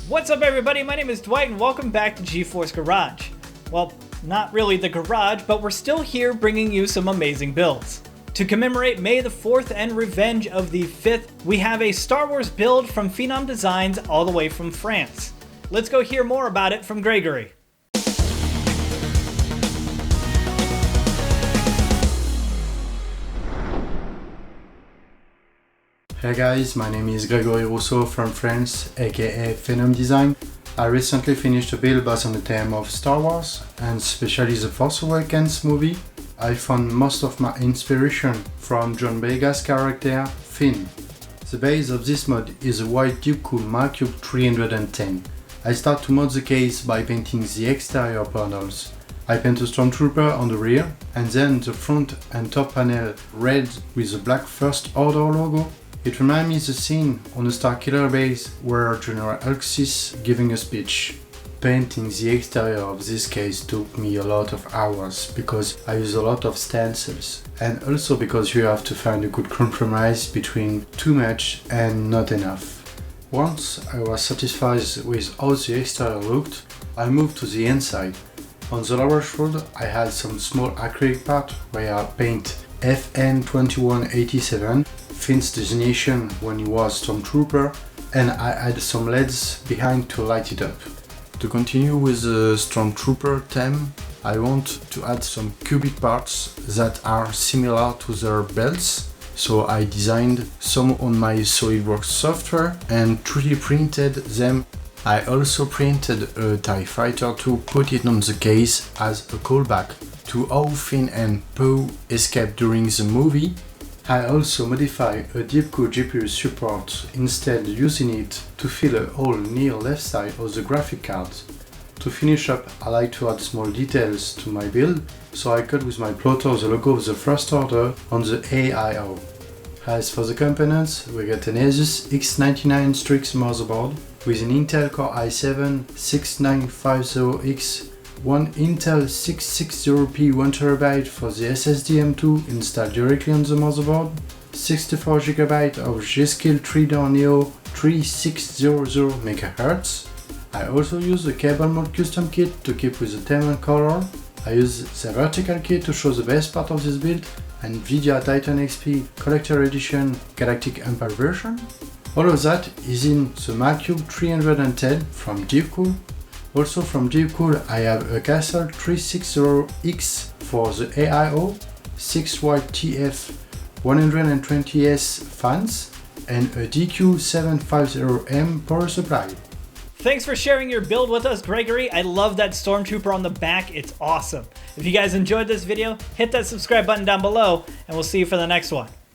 What's up everybody, my name is Dwight and welcome back to GeForce Garage. Well, not really the garage, but we're still here bringing you some amazing builds. To commemorate May the 4th and Revenge of the 5th, we have a Star Wars build from Phenom Designs all the way from France. Let's go hear more about it from Gregory. Hey guys, my name is Gregory Rousseau from France, aka Phenom Designs. I recently finished a build based on the theme of Star Wars, and especially the Force Awakens movie. I found most of my inspiration from John Boyega's character, Finn. The base of this mod is a white DeepCool MACUBE 310. I start to mod the case by painting the exterior panels. I paint a Stormtrooper on the rear, and then the front and top panel red with the black First Order logo. It reminds me of the scene on the Starkiller Base where General Hux is giving a speech. Painting the exterior of this case took me a lot of hours because I use a lot of stencils, and also because you have to find a good compromise between too much and not enough. Once I was satisfied with how the exterior looked, I moved to the inside. On the lower shroud I had some small acrylic part where I paint FN2187, Finn's designation when he was Stormtrooper, and I had some LEDs behind to light it up. To continue with the Stormtrooper theme, I want to add some cubic parts that are similar to their belts, so I designed some on my SolidWorks software and 3D printed them. I also printed a TIE Fighter to put it on the case as a callback to how Finn and Poe escaped during the movie. I also modified a DeepCool GPU support, instead using it to fill a hole near left side of the graphic card. To finish up, I like to add small details to my build, so I cut with my plotter the logo of the First Order on the AIO. As for the components, we got an ASUS X99 STRIX motherboard with an Intel Core i7 6950X, one Intel 660p 1TB for the SSD M2 installed directly on the motherboard, 64GB of G.Skill Trident Neo 3600MHz. I also use the CableMod custom kit to keep with the theme and color. I use the vertical kit to show the best part of this build, and NVIDIA Titan XP Collector Edition Galactic Empire version. All of that is in the MACUBE 310 from DeepCool. Also from DeepCool I have a Castle 360X for the AIO, 6-watt TF120S fans, and a DQ750M power supply. Thanks for sharing your build with us, Gregory. I love that Stormtrooper on the back, it's awesome. If you guys enjoyed this video, hit that subscribe button down below, and we'll see you for the next one.